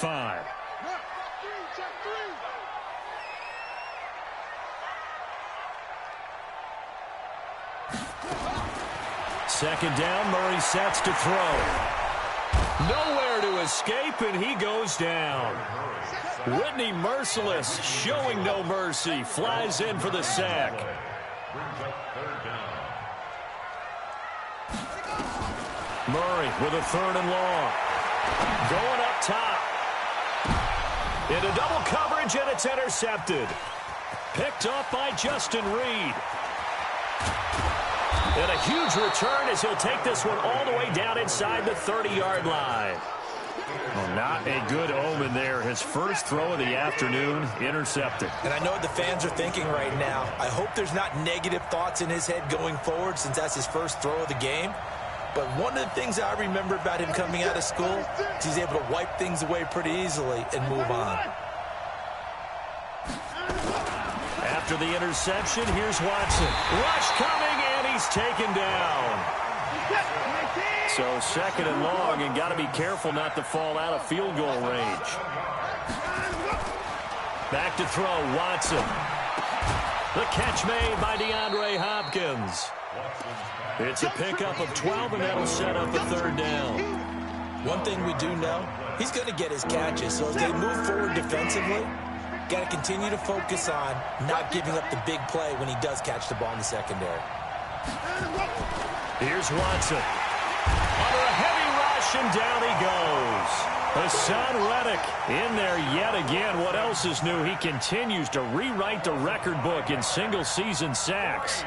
35. Second down, Murray sets to throw. Nowhere to escape, and he goes down. Whitney Merciless, showing no mercy, flies in for the sack. Murray with a third and long. Going up top. Into double coverage, and it's intercepted. Picked off by Justin Reed. And a huge return as he'll take this one all the way down inside the 30-yard line. Well, not a good omen there. His first throw of the afternoon, intercepted. And I know what the fans are thinking right now. I hope there's not negative thoughts in his head going forward since that's his first throw of the game. But one of the things I remember about him coming out of school is he's able to wipe things away pretty easily and move on. After the interception, here's Watson. Rush coming, and he's taken down. So second and long, and got to be careful not to fall out of field goal range. Back to throw, Watson. The catch made by DeAndre Hopkins. It's a pickup of 12, and that'll set up a third down. One thing we do know, he's going to get his catches. So as they move forward defensively, got to continue to focus on not giving up the big play when he does catch the ball in the secondary. Here's Watson. Under a heavy rush, and down he goes. Hassan Reddick in there yet again. What else is new? He continues to rewrite the record book in single-season sacks.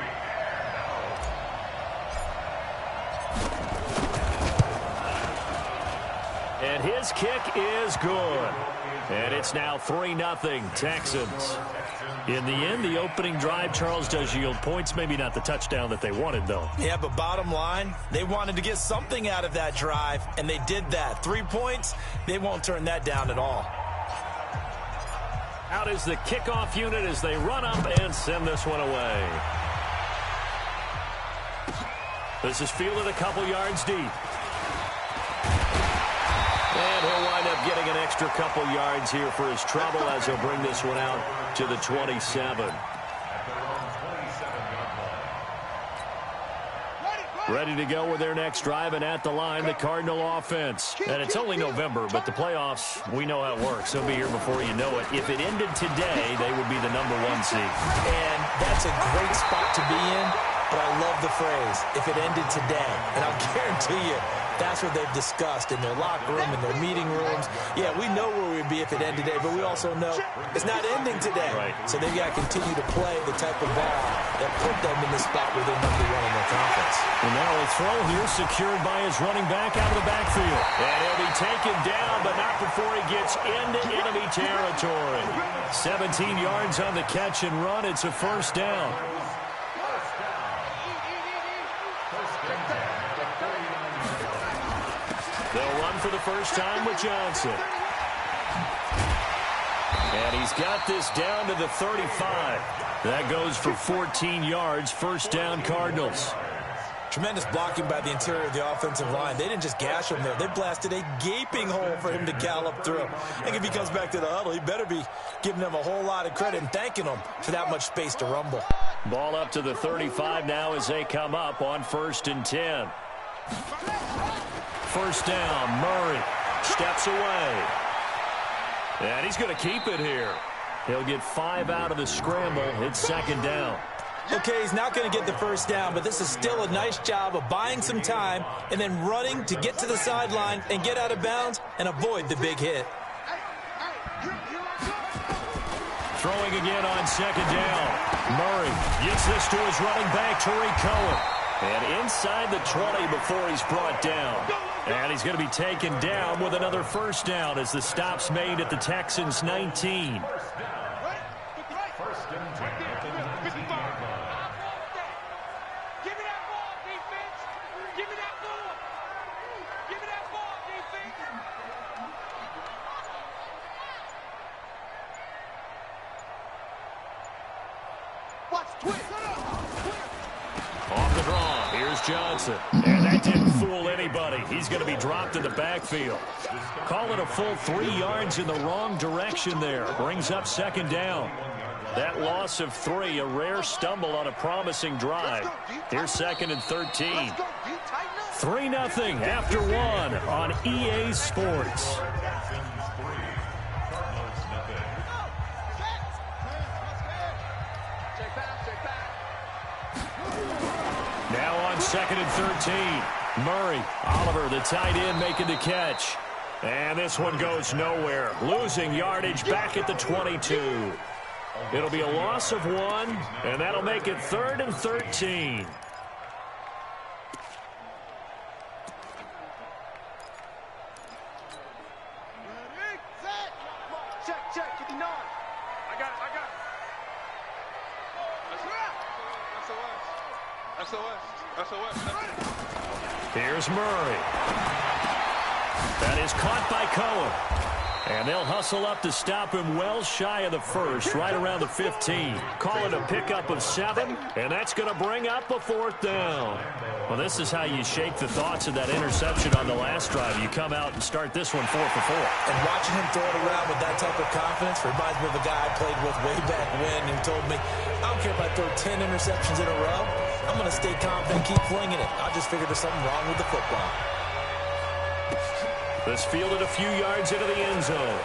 And his kick is good. And it's now 3-0 Texans. In the end, the opening drive, Charles, does yield points. Maybe not the touchdown that they wanted, though. Yeah, but bottom line, they wanted to get something out of that drive, and they did that. 3 points, they won't turn that down at all. Out is the kickoff unit as they run up and send this one away. This is fielded a couple yards deep. And he'll wind up getting an extra couple yards here for his trouble as he'll bring this one out to the 27. Ready to go with their next drive, and at the line, the Cardinal offense. And it's only November, but the playoffs, we know how it works. They'll be here before you know it. If it ended today, they would be the #1 seed. And that's a great spot to be in, but I love the phrase, if it ended today. And I'll guarantee you, that's what they've discussed in their locker room, in their meeting rooms. Yeah, we know where we'd be if it ended today, but we also know it's not ending today. Right. So they've got to continue to play the type of ball that put them in the spot where they're #1 in their conference. And now a throw here secured by his running back out of the backfield. And he'll be taken down, but not before he gets into enemy territory. 17 yards on the catch and run. It's a first down. They'll run for the first time with Johnson. And he's got this down to the 35. That goes for 14 yards. First down, Cardinals. Tremendous blocking by the interior of the offensive line. They didn't just gash him there. They blasted a gaping hole for him to gallop through. I think if he comes back to the huddle, he better be giving them a whole lot of credit and thanking them for that much space to rumble. Ball up to the 35 now as they come up on 1st and 10. First down, Murray steps away. And he's going to keep it here. He'll get 5 out of the scramble. It's second down. Okay, he's not going to get the first down, but this is still a nice job of buying some time and then running to get to the sideline and get out of bounds and avoid the big hit. Throwing again on second down. Murray gets this to his running back, Tariq Cohen. And inside the 20 before he's brought down. And he's going to be taken down with another first down as the stop's made at the Texans' 19. Off the draw, here's Here's Johnson. And that didn't fool anybody. He's going to be dropped in the backfield. Call it a full 3 yards in the wrong direction there. Brings up second down. That loss of 3, a rare stumble on a promising drive. Here's second and 13. 3-0 after 1 on EA Sports. Now on second and 13. Murray, Oliver, the tight end, making the catch. And this one goes nowhere. Losing yardage back at the 22. It'll be a loss of 1, and that'll make it 3rd and 13. Check, 59. I got it. SOS. Here's Murray. That is caught by Cohen. And they'll hustle up to stop him well shy of the first, right around the 15. Call it a pickup of 7, and that's going to bring up a 4th down. Well, this is how you shake the thoughts of that interception on the last drive. You come out and start this one 4 for 4. And watching him throw it around with that type of confidence reminds me of a guy I played with way back when who told me, I don't care if I throw 10 interceptions in a row. I'm going to stay confident and keep flinging it. I just figured there's something wrong with the football. This fielded a few yards into the end zone.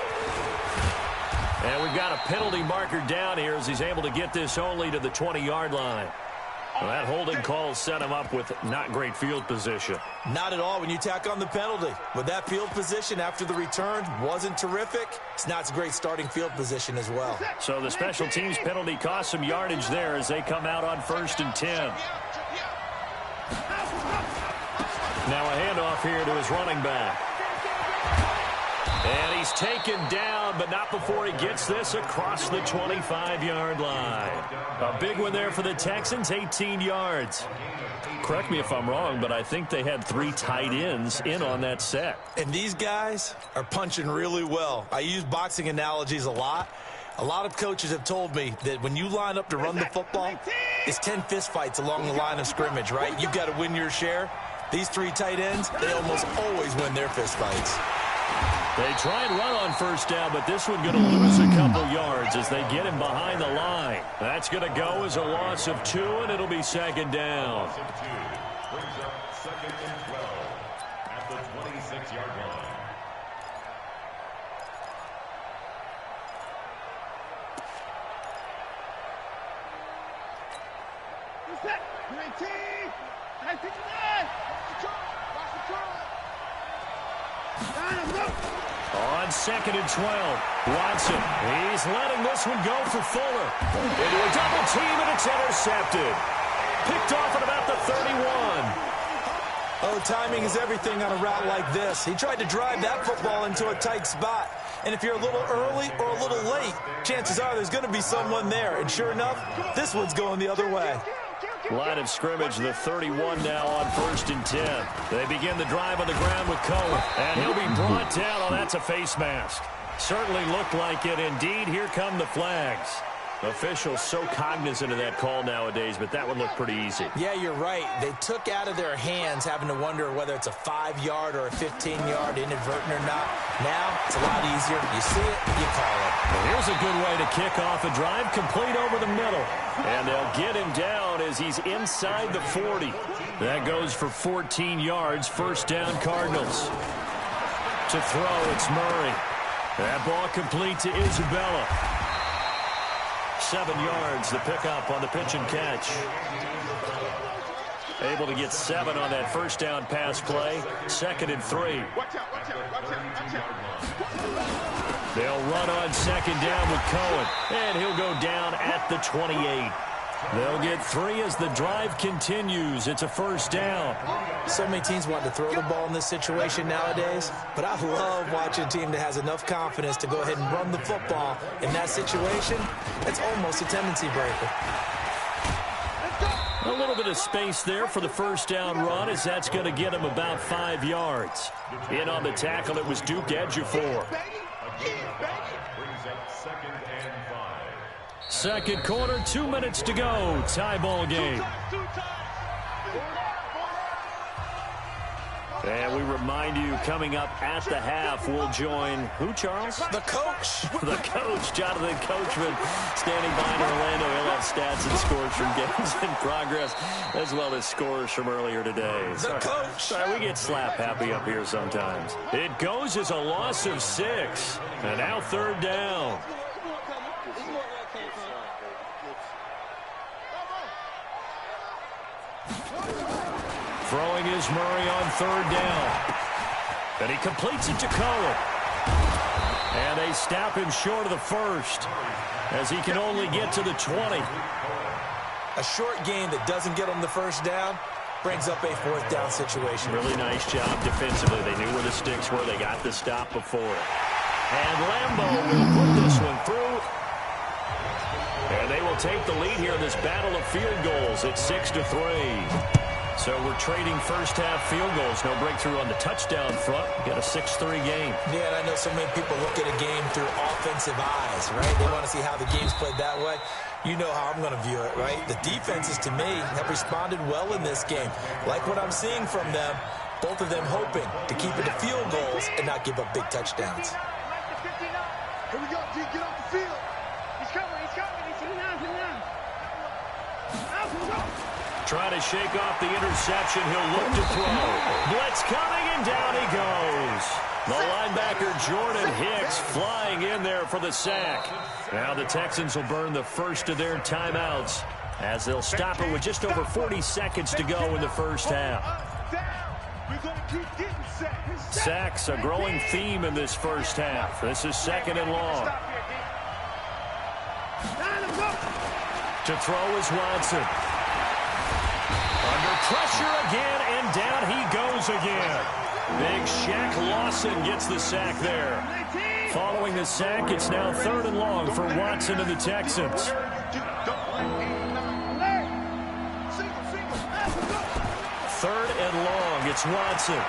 And we've got a penalty marker down here as he's able to get this only to the 20-yard line. Well, that holding call set him up with not great field position. Not at all when you tack on the penalty. With that field position after the return wasn't terrific, it's not a great starting field position as well. So the special teams penalty cost some yardage there as they come out on 1st and 10. Now a handoff here to his running back. And he's taken down, but not before he gets this across the 25-yard line. A big one there for the Texans, 18 yards. Correct me if I'm wrong, but I think they had 3 tight ends in on that set. And these guys are punching really well. I use boxing analogies a lot. A lot of coaches have told me that when you line up to run the football, it's 10 fistfights along the line of scrimmage, right? You've got to win your share. These 3 tight ends, they almost always win their fistfights. They try and run on 1st down, but this one going to lose a couple yards as they get him behind the line. That's going to go as a loss of 2, and it'll be second down. Brings up 2nd and 12 at the 26-yard line. Set. 19. 59. On 2nd and 12, Watson, he's letting this one go for Fuller. Into a double team, and it's intercepted. Picked off at about the 31. Oh, timing is everything on a route like this. He tried to drive that football into a tight spot. And if you're a little early or a little late, chances are there's going to be someone there. And sure enough, this one's going the other way. Line of scrimmage, the 31 now on 1st and 10. They begin the drive on the ground with Cohen. And he'll be brought down. Oh, that's a face mask. Certainly looked like it. Indeed, here come the flags. Officials so cognizant of that call nowadays, but that would look pretty easy. Yeah, you're right. They took out of their hands having to wonder whether it's a 5-yard or a 15-yard inadvertent or not. Now, it's a lot easier. You see it, you call it. Well, here's a good way to kick off a drive, complete over the middle. And they'll get him down as he's inside the 40. That goes for 14 yards, 1st down Cardinals. To throw, it's Murray. That ball complete to Isabella. 7 yards, the pickup on the pitch and catch. Able to get 7 on that 1st down pass play. 2nd and 3. They'll run on 2nd down with Cohen, and he'll go down at the 28. They'll get 3 as the drive continues. It's a 1st down. So many teams want to throw the ball in this situation nowadays, but I love watching a team that has enough confidence to go ahead and run the football. In that situation, it's almost a tendency breaker. A little bit of space there for the 1st down run as that's going to get him about 5 yards. In on the tackle, it was Duke Ejiofor. Second quarter, 2 minutes to go. Tie ball game. And we remind you, coming up at the half, we'll join who, Charles? The coach. The coach, Jonathan Coachman, standing by in Orlando. He'll have stats and scores from games in progress, as well as scores from earlier today. The coach. Sorry, we get slap happy up here sometimes. It goes as a loss of 6. And now 3rd down. Throwing is Murray on 3rd down. And he completes it to Cohen. And they stop him short of the first, as he can only get to the 20. A short gain that doesn't get him the first down brings up a 4th down situation. Really nice job defensively. They knew where the sticks were. They got the stop before it. And Lambo will put this one through. And they will take the lead here in this battle of field goals at 6-3. So we're trading first-half field goals. No breakthrough on the touchdown front. Got a 6-3 game. Yeah, and I know so many people look at a game through offensive eyes, right? They want to see how the game's played that way. You know how I'm going to view it, right? The defenses, to me, have responded well in this game. Like what I'm seeing from them, both of them hoping to keep it to field goals and not give up big touchdowns. Here we go, D, get off the field. He's coming, he's coming. He's in now, Trying to shake off the interception. He'll look to throw. Blitz coming, and down he goes. The linebacker, Jordan Hicks, flying in there for the sack. Now the Texans will burn the first of their timeouts, as they'll stop it with just over 40 seconds to go in the first half. Sacks, a growing theme in this first half. This is 2nd and long. To throw is Watson. Under pressure again, and down he goes again. Big Shaq Lawson gets the sack there. Following the sack, it's now 3rd and long for Watson and the Texans. 3rd and long, it's Watson.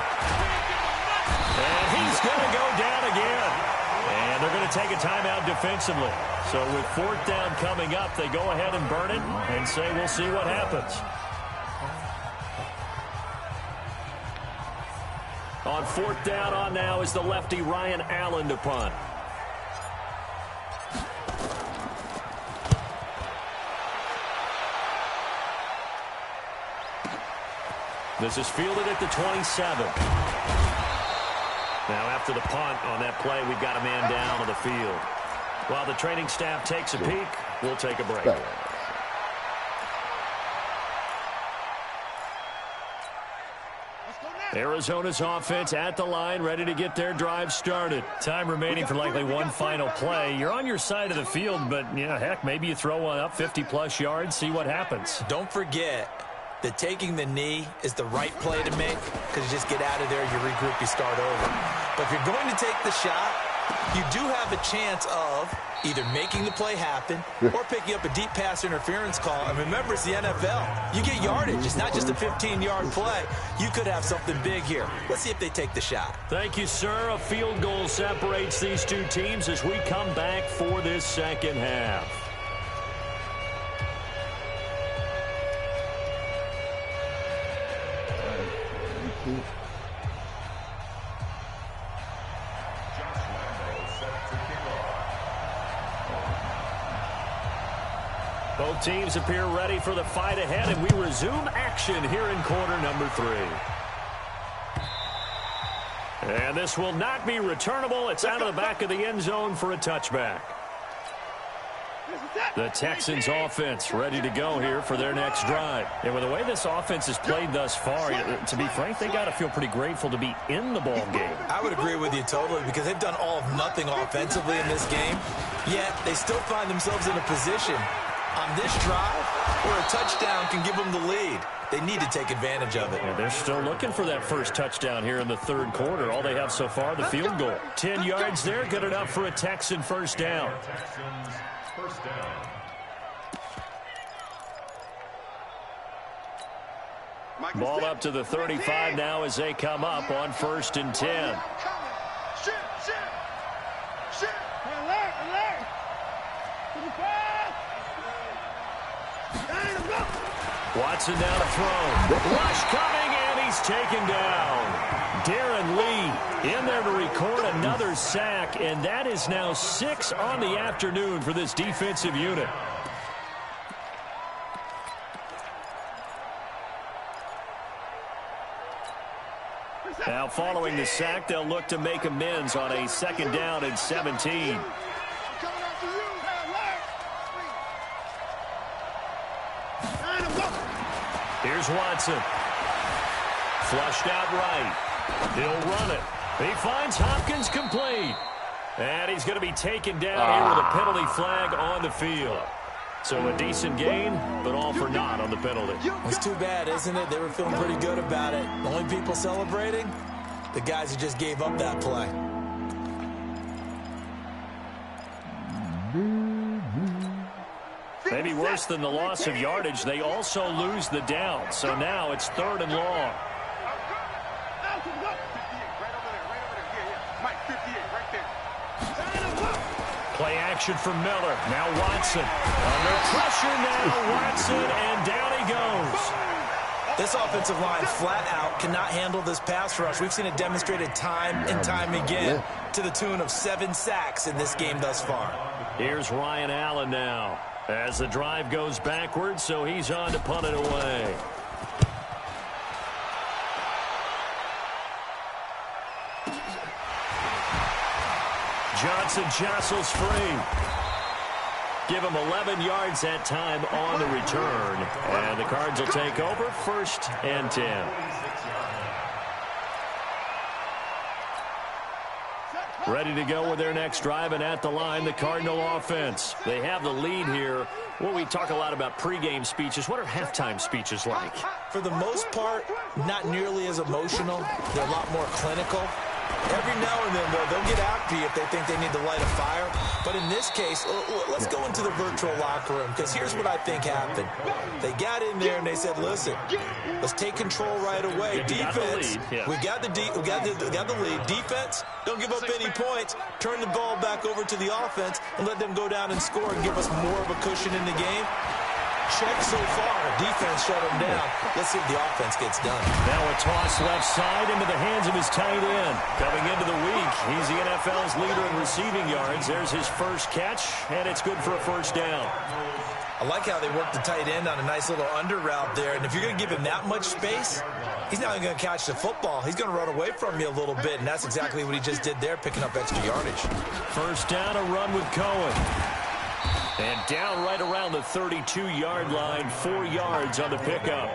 And he's going to go down again. And they're going to take a timeout defensively. So with 4th down coming up, they go ahead and burn it and say we'll see what happens. On 4th down on now is the lefty Ryan Allen to punt. This is fielded at the 27. Now after the punt on that play, we've got a man down on the field. While the training staff takes a peek, we'll take a break. Arizona's offense at the line, ready to get their drive started. Time remaining for likely one final play. You're on your side of the field, but, yeah, heck, maybe you throw one up 50-plus yards, see what happens. Don't forget that taking the knee is the right play to make, because you just get out of there, you regroup, you start over. But if you're going to take the shot, you do have a chance of either making the play happen or picking up a deep pass interference call. And remember, it's the NFL. You get yardage. It's not just a 15-yard play. You could have something big here. Let's see if they take the shot. Thank you, sir. A field goal separates these two teams as we come back for this second half. Both teams appear ready for the fight ahead, and we resume action here in quarter number 3. And this will not be returnable. It's out of the back of the end zone for a touchback. The Texans offense ready to go here for their next drive. And with the way this offense has played thus far, to be frank, they got to feel pretty grateful to be in the ball game. I would agree with you totally, because they've done all of nothing offensively in this game, yet they still find themselves in a position on this drive where a touchdown can give them the lead. They need to take advantage of it. And they're still looking for that first touchdown here in the 3rd quarter. All they have so far, the field goal. 10 yards there, good enough for a Texan first down. Texans first down. Ball up to the 35 now as they come up on 1st and 10. Watson down to throw. Rush coming, and he's taken down. Darren Lee in there to record another sack, and that is now 6 on the afternoon for this defensive unit. Now following the sack, they'll look to make amends on a 2nd down and 17. Here's Watson. Flushed out right. He'll run it. He finds Hopkins complete. And he's going to be taken down here with a penalty flag on the field. So a decent gain, but all for naught on the penalty. It's too bad, isn't it? They were feeling pretty good about it. The only people celebrating, the guys who just gave up that play. Maybe worse than the loss of yardage, they also lose the down. So now it's 3rd and long. Play action for Miller. Now Watson. Under pressure now, Watson, and down he goes. This offensive line flat out cannot handle this pass rush. We've seen it demonstrated time and time again to the tune of 7 sacks in this game thus far. Here's Ryan Allen now as the drive goes backwards, so he's on to punt it away. Johnson jostles free. Give him 11 yards that time on the return. And the Cards will take over 1st and 10. Ready to go with their next drive, and at the line, the Cardinal offense. They have the lead here. Well, we talk a lot about pregame speeches. What are halftime speeches like? For the most part, not nearly as emotional. They're a lot more clinical. Every now and then, though, they'll get after you if they think they need to light a fire. But in this case, let's go into the virtual locker room, because here's what I think happened. They got in there and they said, listen, let's take control right away. Defense, we got the lead. Defense, don't give up any points. Turn the ball back over to the offense and let them go down and score and give us more of a cushion in the game. Check so far. Defense shut him down. Let's see if the offense gets done. Now a toss left side into the hands of his tight end. Coming into the week, he's the NFL's leader in receiving yards. There's his first catch, and it's good for a 1st down. I like how they work the tight end on a nice little under route there. And if you're going to give him that much space, he's not even going to catch the football. He's going to run away from you a little bit, and that's exactly what he just did there, picking up extra yardage. 1st down, a run with Cohen. And down right around the 32-yard line, 4 yards on the pickup.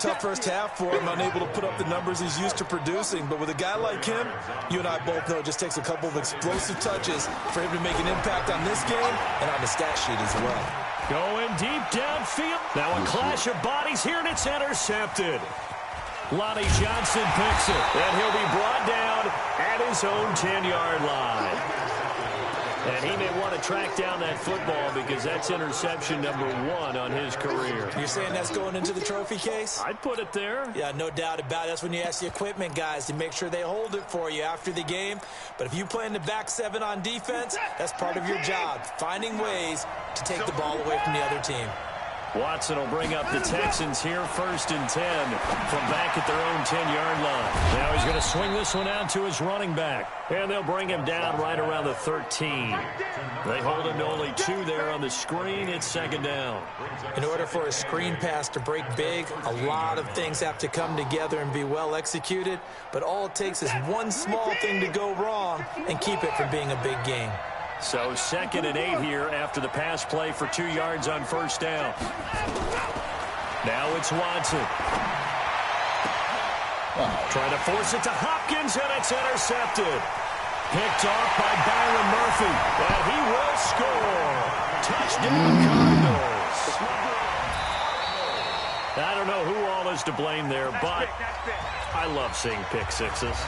Tough first half for him, unable to put up the numbers he's used to producing. But with a guy like him, you and I both know it just takes a couple of explosive touches for him to make an impact on this game and on the stat sheet as well. Going deep downfield. Now a clash of bodies here, and it's intercepted. Lonnie Johnson picks it, and he'll be brought down at his own 10-yard line. And he may want to track down that football because that's interception number 1 on his career. You're saying that's going into the trophy case? I'd put it there. Yeah, no doubt about it. That's when you ask the equipment guys to make sure they hold it for you after the game. But if you play in the back 7 on defense, that's part of your job, finding ways to take the ball away from the other team. Watson will bring up the Texans here, 1st and 10 from back at their own 10-yard line. Now he's going to swing this one out to his running back, and they'll bring him down right around the 13. They hold him to only 2 there on the screen. It's 2nd down. In order for a screen pass to break big, a lot of things have to come together and be well executed, but all it takes is one small thing to go wrong and keep it from being a big game. So 2nd and 8 here after the pass play for 2 yards on 1st down. Now it's Watson. Trying to force it to Hopkins, and it's intercepted. Picked off by Byron Murphy, and he will score. Touchdown Cardinals. I don't know who all is to blame there, but I love seeing pick sixes.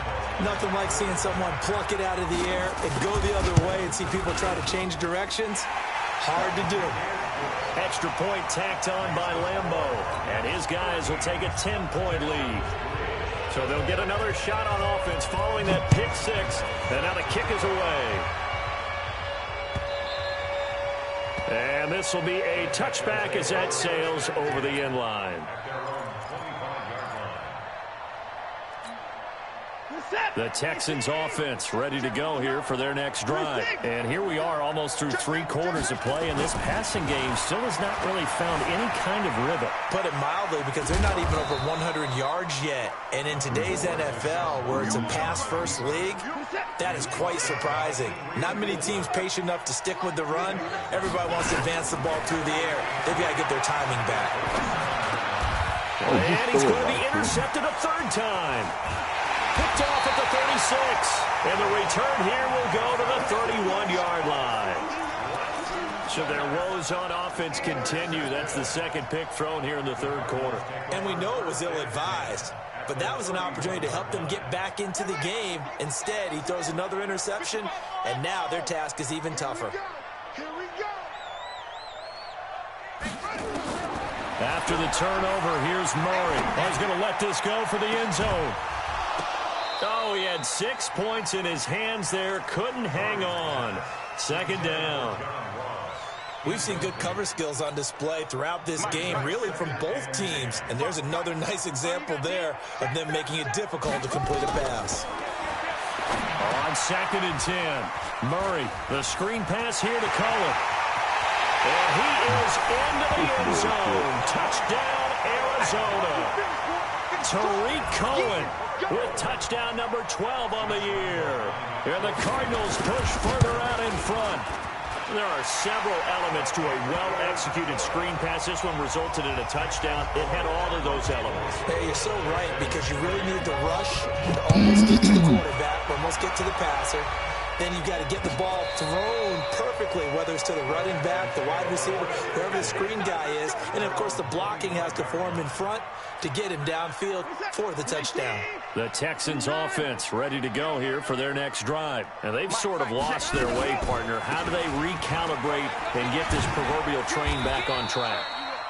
Nothing like seeing someone pluck it out of the air and go the other way and see people try to change directions. Hard to do. Extra point tacked on by Lambeau, and his guys will take a 10-point lead. So they'll get another shot on offense following that pick six, and now the kick is away. And this will be a touchback as that sails over the end line. The Texans offense ready to go here for their next drive. And here we are almost through 3 quarters of play, and this passing game still has not really found any kind of rhythm. Put it mildly, because they're not even over 100 yards yet. And in today's NFL, where it's a pass-first league, that is quite surprising. Not many teams patient enough to stick with the run. Everybody wants to advance the ball through the air. They've got to get their timing back. And he's going to be intercepted a 3rd time. Picked off at the 36. And the return here will go to the 31-yard line. So their woes on offense continue. That's the 2nd pick thrown here in the 3rd quarter. And we know it was ill-advised, but that was an opportunity to help them get back into the game. Instead, he throws another interception, and now their task is even tougher. Here we go. After the turnover, here's Murray. He's going to let this go for the end zone. Oh, he had 6 points in his hands there. Couldn't hang on. 2nd down. We've seen good cover skills on display throughout this game, really from both teams. And there's another nice example there of them making it difficult to complete a pass. On 2nd and 10, Murray, the screen pass here to Cohen. And he is into the end zone. Touchdown, Arizona. Tariq Cohen with touchdown number 12 on the year. And the Cardinals push further out in front. There are several elements to a well-executed screen pass. This one resulted in a touchdown. It had all of those elements. Hey, you're so right, because you really need to rush to almost get to the quarterback, almost get to the passer. Then you've got to get the ball thrown perfectly, whether it's to the running back, the wide receiver, whoever the screen guy is. And, of course, the blocking has to form in front to get him downfield for the touchdown. The Texans offense ready to go here for their next drive. And they've sort of lost their way, partner. How do they recalibrate and get this proverbial train back on track?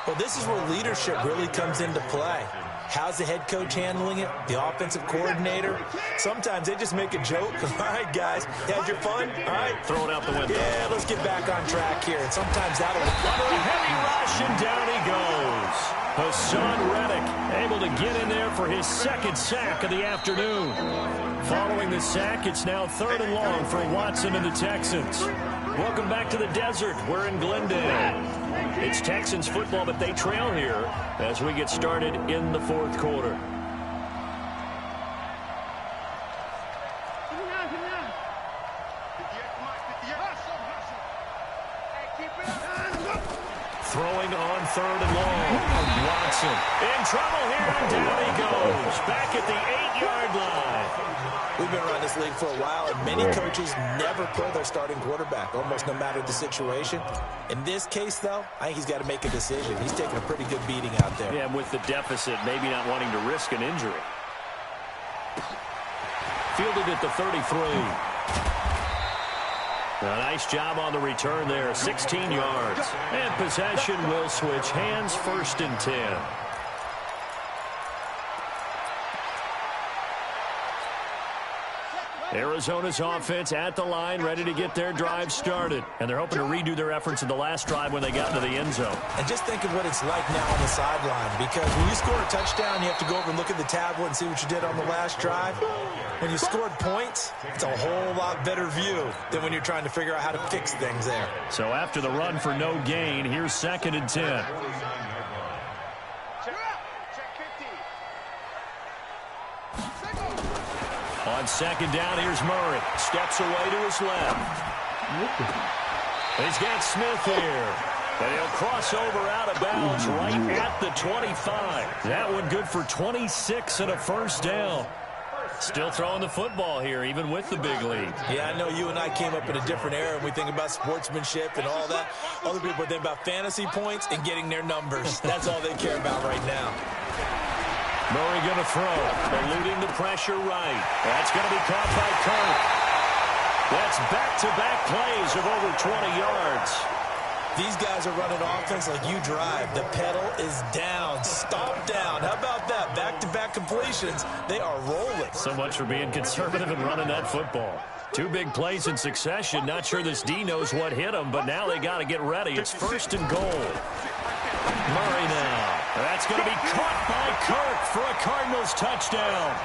Well, this is where leadership really comes into play. How's the head coach handling it? The offensive coordinator? Sometimes they just make a joke. All right, guys, you had your fun? All right. Throw it out the window. Yeah, let's get back on track here. And sometimes that'll... Under a heavy rush, and down he goes. Hassan Reddick able to get in there for his 2nd sack of the afternoon. Following the sack, it's now 3rd and long for Watson and the Texans. Welcome back to the desert. We're in Glendale. It's Texans football, but they trail here as we get started in the 4th quarter. Throwing on 3rd and long. Watson in trouble here, and down he goes. Back at the 8-yard line. We've been around this league for a while, and many coaches never play their starting quarterback, almost no matter the situation. In this case, though, I think he's got to make a decision. He's taking a pretty good beating out there. Yeah, with the deficit, maybe not wanting to risk an injury. Fielded at the 33. A nice job on the return there, 16 yards. And possession will switch hands, 1st and 10. Arizona's offense at the line, ready to get their drive started. And they're hoping to redo their efforts in the last drive when they got into the end zone. And just think of what it's like now on the sideline, because when you score a touchdown, you have to go over and look at the tablet and see what you did on the last drive. When you scored points, it's a whole lot better view than when you're trying to figure out how to fix things there. So after the run for no gain, here's 2nd and 10. On 2nd down, here's Murray. Steps away to his left. He's got Smith here. And he'll cross over out of bounds right at the 25. That one good for 26 and a 1st down. Still throwing the football here, even with the big lead. Yeah, I know you and I came up in a different era, and we think about sportsmanship and all that. Other people think about fantasy points and getting their numbers. That's all they care about right now. Murray going to throw, eluding the pressure right. That's going to be caught by Kirk. That's back-to-back plays of over 20 yards. These guys are running offense like you drive. The pedal is down, stomp down. How about that? Back-to-back completions. They are rolling. So much for being conservative and running that football. 2 big plays in succession. Not sure this D knows what hit him, but now they got to get ready. It's 1st and goal. Murray now. That's going to be caught by Kirk for a Cardinals touchdown.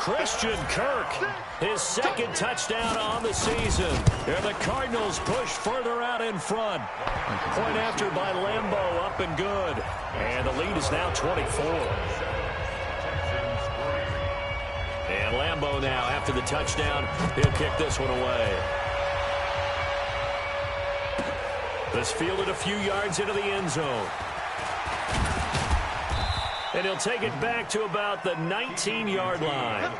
Christian Kirk, his second touchdown on the season. And the Cardinals push further out in front. Point after by Lambeau, up and good. And the lead is now 24. And Lambeau now, after the touchdown, he'll kick this one away. This fielded a few yards into the end zone. And he'll take it back to about the 19-yard line.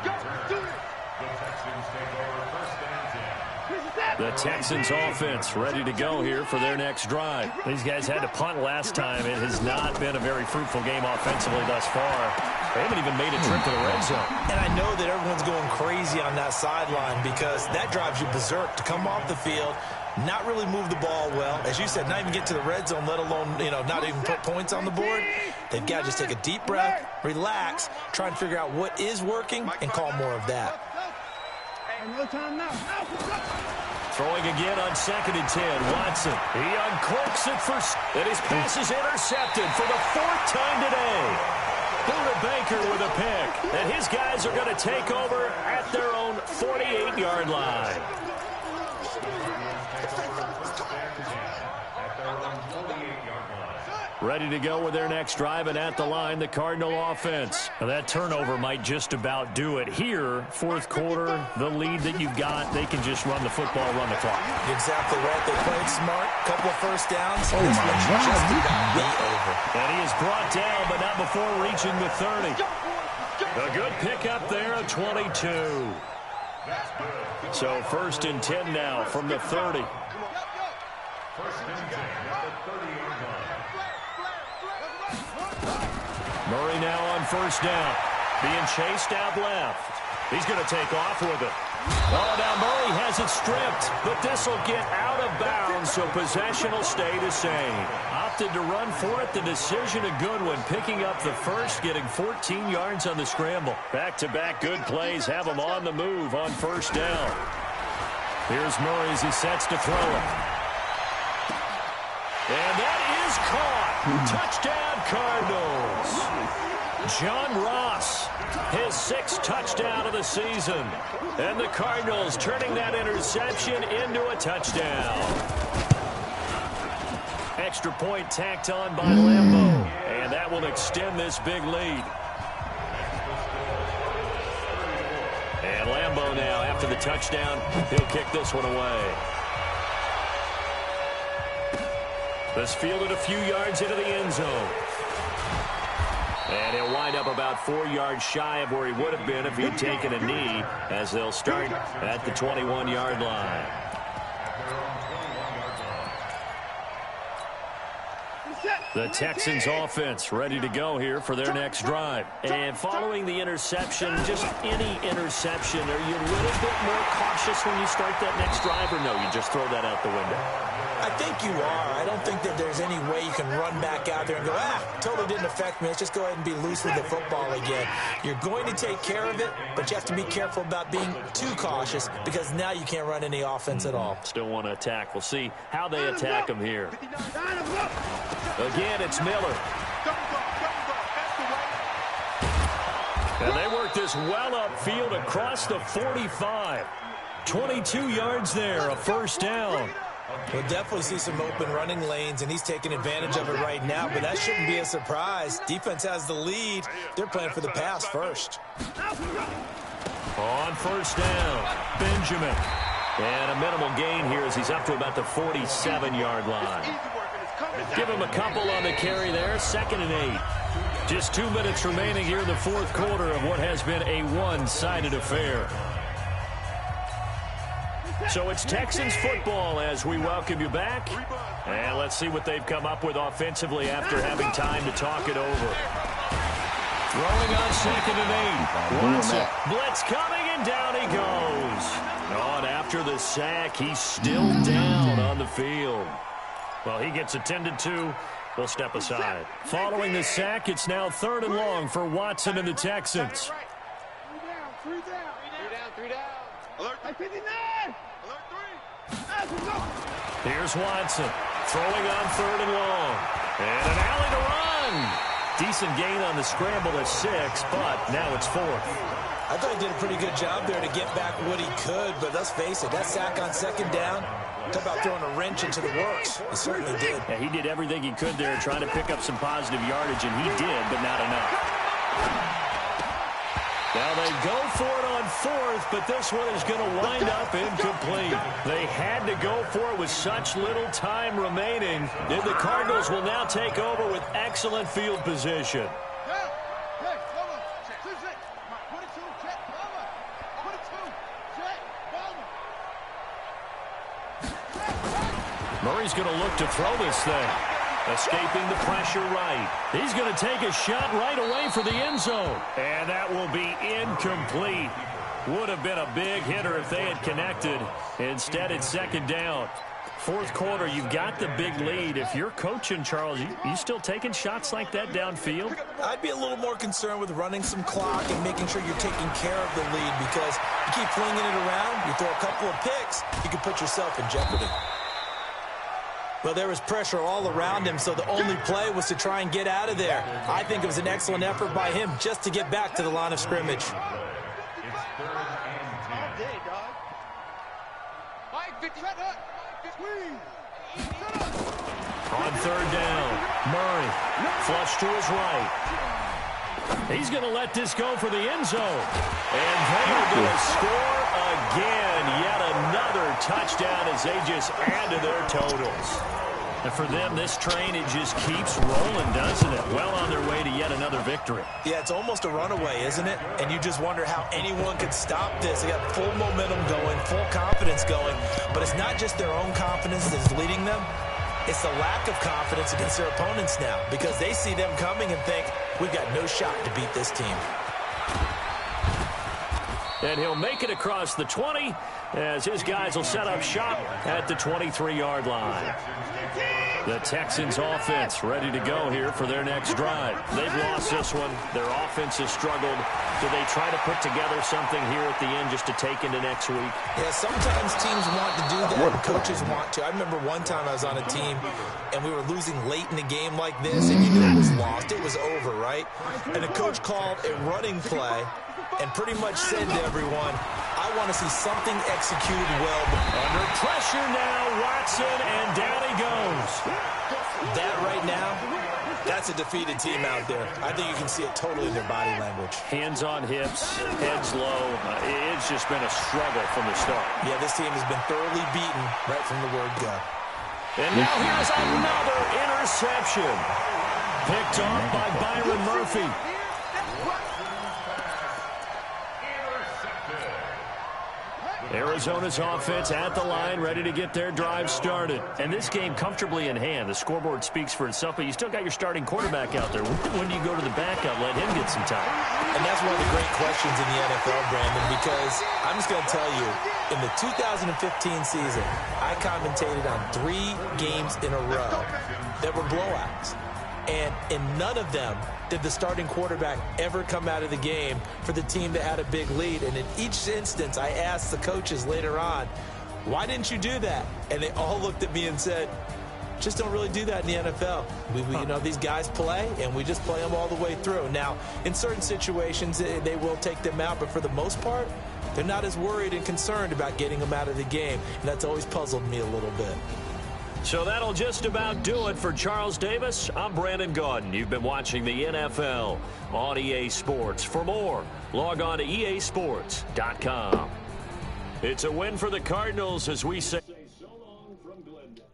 The Texans offense ready to go here for their next drive. These guys had to punt last time. It has not been a very fruitful game offensively thus far. They haven't even made a trip to the red zone. And I know that everyone's going crazy on that sideline because that drives you berserk to come off the field, not really move the ball well. As you said, not even get to the red zone, let alone, not even put points on the board. They've got to just take a deep breath, relax, try and figure out what is working, and call more of that. No time now. Throwing again on 2nd and 10. Watson, he uncorks it and his pass is intercepted for the 4th time today. Buda Baker with a pick. And his guys are going to take over at their own 48-yard line. Ready to go with their next drive, and at the line, the Cardinal offense. Now that turnover might just about do it. Here, 4th quarter, the lead that you've got, they can just run the football, run the clock. Exactly right. They played smart. Couple of first downs. Oh, this one should just about be over. And he is brought down, but not before reaching the 30. A good pickup there, a 22. So 1st and 10 now from the 30. First and 10 at the 30-yard line. Murray now on 1st down. Being chased out left. He's going to take off with it. Oh, now Murray has it stripped, but this will get out of bounds, so possession will stay the same. Opted to run for it. The decision a good one, picking up the first, getting 14 yards on the scramble. Back-to-back good plays have him on the move on 1st down. Here's Murray as he sets to throw it. And that is caught. Touchdown, Cardinals. John Ross, his 6th touchdown of the season. And the Cardinals turning that interception into a touchdown. Extra point tacked on by Lambeau. And that will extend this big lead. And Lambeau now, after the touchdown, he'll kick this one away. This fielded a few yards into the end zone. And he'll wind up about 4 yards shy of where he would have been if he had taken a knee, as they'll start at the 21-yard line. The Texans offense ready to go here for their next drive. And following the interception, just any interception, are you a little bit more cautious when you start that next drive, or no, you just throw that out the window? I think you are. I don't think that there's any way you can run back out there and go, totally didn't affect me. Let's just go ahead and be loose with the football again. You're going to take care of it, but you have to be careful about being too cautious because now you can't run any offense at all. Still want to attack. We'll see how they attack him here. Again, it's Miller. And they work this well upfield across the 45. 22 yards there, a 1st down. We'll definitely see some open running lanes, and he's taking advantage of it right now, but that shouldn't be a surprise. Defense has the lead. They're playing for the pass first. On 1st down, Benjamin. And a minimal gain here as he's up to about the 47-yard line. Give him a couple on the carry there, 2nd and 8. Just 2 minutes remaining here in the 4th quarter of what has been a one-sided affair. So it's Texans football as we welcome you back. And let's see what they've come up with offensively after having time to talk it over. Throwing on 2nd and 8. Watson, blitz coming, and down he goes. On after the sack, he's still down on the field. Well, he gets attended to. We'll step aside. Following the sack, it's now 3rd and long for Watson and the Texans. 3 down. Alert 59. Here's Watson throwing on 3rd and long. And an alley to run. Decent gain on the scramble at 6, but now it's 4th. I thought he did a pretty good job there to get back what he could, but let's face it, that sack on second down, talk about throwing a wrench into the works. He certainly did. Yeah, he did everything he could there trying to pick up some positive yardage, and he did, but not enough. Now they go for it on fourth, but this one is going to wind up incomplete. They had to go for it with such little time remaining. And the Cardinals will now take over with excellent field position. Murray's going to look to throw this thing. Escaping the pressure right. He's going to take a shot right away for the end zone. And that will be incomplete. Would have been a big hitter if they had connected. Instead, it's second down. Fourth quarter, you've got the big lead. If you're coaching, Charles, you still taking shots like that downfield? I'd be a little more concerned with running some clock and making sure you're taking care of the lead, because you keep flinging it around, you throw a couple of picks, you can put yourself in jeopardy. Well, there was pressure all around him, so the only play was to try and get out of there. I think it was an excellent effort by him just to get back to the line of scrimmage. On third down, Murray, flush to his right. He's going to let this go for the end zone. And they are going to score again. Yet another touchdown as they just add to their totals. And for them, this train, it just keeps rolling, doesn't it? Well on their way to yet another victory. Yeah, it's almost a runaway, isn't it? And you just wonder how anyone could stop this. They got full momentum going, full confidence going. But it's not just their own confidence that's leading them. It's the lack of confidence against their opponents now, because they see them coming and think, we've got no shot to beat this team. And he'll make it across the 20 as his guys will set up shop at the 23-yard line. The Texans offense ready to go here for their next drive. They've lost this one. Their offense has struggled. Do they try to put together something here at the end just to take into next week? Yeah, sometimes teams want to do that and coaches want to. I remember one time I was on a team and we were losing late in a game like this, and you knew it was lost. It was over, right? And the coach called a running play and pretty much said to everyone, I want to see something executed well. Under pressure now, Watson, and down he goes. That right now, that's a defeated team out there. I think you can see it totally in their body language. Hands on hips, heads low. It's just been a struggle from the start. Yeah, this team has been thoroughly beaten right from the word go. And now here's another interception. Picked off by Byron Murphy. Arizona's offense at the line, ready to get their drive started. And this game comfortably in hand. The scoreboard speaks for itself, but you still got your starting quarterback out there. When do you go to the backup, let him get some time? And that's one of the great questions in the NFL, Brandon, because I'm just going to tell you, in the 2015 season, I commentated on 3 games in a row that were blowouts. And in none of them did the starting quarterback ever come out of the game for the team that had a big lead. And in each instance, I asked the coaches later on, why didn't you do that? And they all looked at me and said, just don't really do that in the NFL. You know, these guys play, and we just play them all the way through. Now, in certain situations, they will take them out, but for the most part, they're not as worried and concerned about getting them out of the game. And that's always puzzled me a little bit. So that'll just about do it for Charles Davis. I'm Brandon Gaudin. You've been watching the NFL on EA Sports. For more, log on to easports.com. It's a win for the Cardinals as we say so long from Glendale.